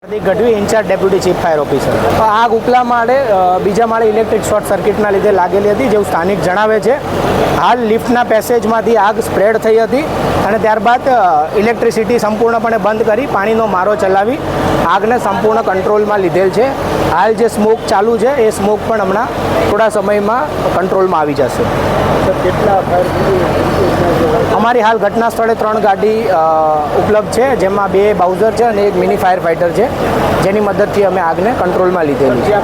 Gadhvi in-charge deputy chief fire officer. આગ ઉપલા માળે બીજા માળે ઇલેક્ટ્રિક શોર્ટ સર્કિટના લીધે લાગેલી હતી, જેવું સ્થાનિક જણાવે છે. હાલ લિફ્ટના પેસેજમાંથી આગ સ્પ્રેડ થઈ હતી અને ત્યારબાદ ઇલેક્ટ્રિસિટી સંપૂર્ણપણે બંધ કરી પાણીનો મારો ચલાવી આગને સંપૂર્ણ કંટ્રોલમાં લીધેલ છે. હાલ જે સ્મોક ચાલુ છે એ સ્મોક પણ હમણાં થોડા સમયમાં કંટ્રોલમાં આવી જશે. અમારી હાલ ઘટના સ્થળે 3 ગાડી ઉપલબ્ધ છે, જેમાં 2 બાઉઝર છે અને 1 મિની ફાયર ફાઇટર છે, જેની મદદથી અમે આગને કંટ્રોલમાં લીધેલી છે.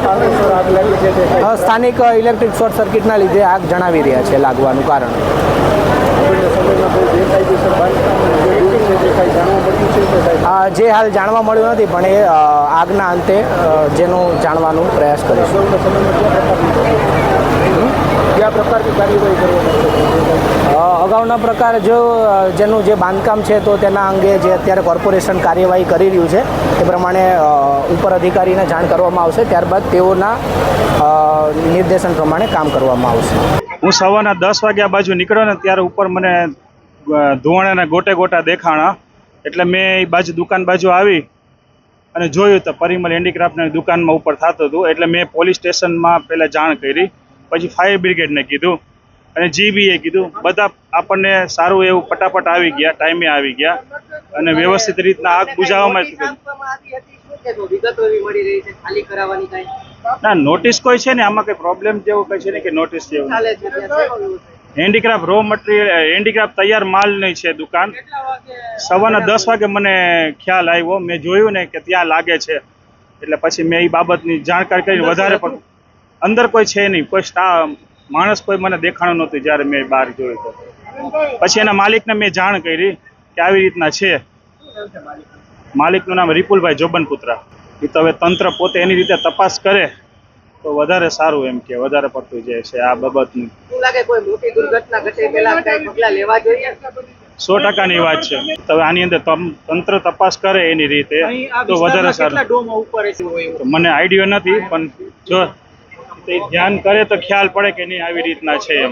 સ્થાનિક ઇલેક્ટ્રિક શોર્ટ સર્કિટના લીધે આગ જણાવી રહ્યા છે લાગવાનું કારણ. જે હાલ જાણવા મળ્યું નથી, પણ એ આગના અંતે જેનું જાણવાનો પ્રયાસ કરીશું. અગાઉના પ્રકાર જેનું જે બાંધકામ છે તો તેના અંગે જે અત્યારે કોર્પોરેશન કાર્યવાહી કરી રહ્યું છે તે પ્રમાણે ઉપર અધિકારીને જાણ કરવામાં આવશે. ત્યારબાદ તેઓના નિર્દેશન પ્રમાણે કામ કરવામાં આવશે. હું સવારના 10 વાગ્યા બાજુ નીકળ્યો ને ત્યારે ઉપર મને ધુવાણાના ગોટા દેખાણા, એટલે મેં એ બાજુ દુકાન બાજુ આવી અને જોયું તો પરિમલ હેન્ડીક્રાફ્ટની દુકાનમાં ઉપર થતું હતું. એટલે મેં પોલીસ સ્ટેશનમાં પહેલાં જાણ કરી, પછી ફાયર બ્રિગેડને કીધું અને જીબીએ કીધું. બધા આપણને સારું એવું ફટાફટ આવી ગયા, ટાઈમે આવી ગયા અને વ્યવસ્થિત રીતના આગ બુઝાવવામાં. ના, નોટિસ કોઈ છે ને આમાં, કંઈ પ્રોબ્લેમ જેવું કંઈ છે ને કે નોટિસ જેવું. હેન્ડીક્રાફ્ટ રો મટીરિયલ, હેન્ડીક્રાફ્ટ તૈયાર માલ નહીં છે દુકાન. સવારના 10 વાગે મને ખ્યાલ આવ્યો, મેં જોયું ને કે ત્યાં લાગે છે, એટલે પછી મેં એ બાબતની જાણકારી કરીને વધારે પણ અંદર કોઈ છે નહીં, કોઈ સ્ટાફ માણસ કોઈ મને દેખાણું નહોતું જ્યારે મેં બહાર જોયું તો. પછી એના માલિકને મેં જાણ કરી કે આવી રીતના છે. માલિકનું નામ રિપુલભાઈ જોબનપુત્રા. એ તો હવે તંત્ર પોતે એની રીતે તપાસ કરે તો વધારે સારું, એમ કે વધારે પડતું જે છે આ બાબતનું. 100%ની વાત છે. તો આની અંદર તંત્ર તપાસ કરે એની રીતે તો વધારે સારું. મને આઈડિયા નથી, પણ જો ધ્યાન કરે તો ખ્યાલ પડે કે નહીં આવી રીતના છે એમ.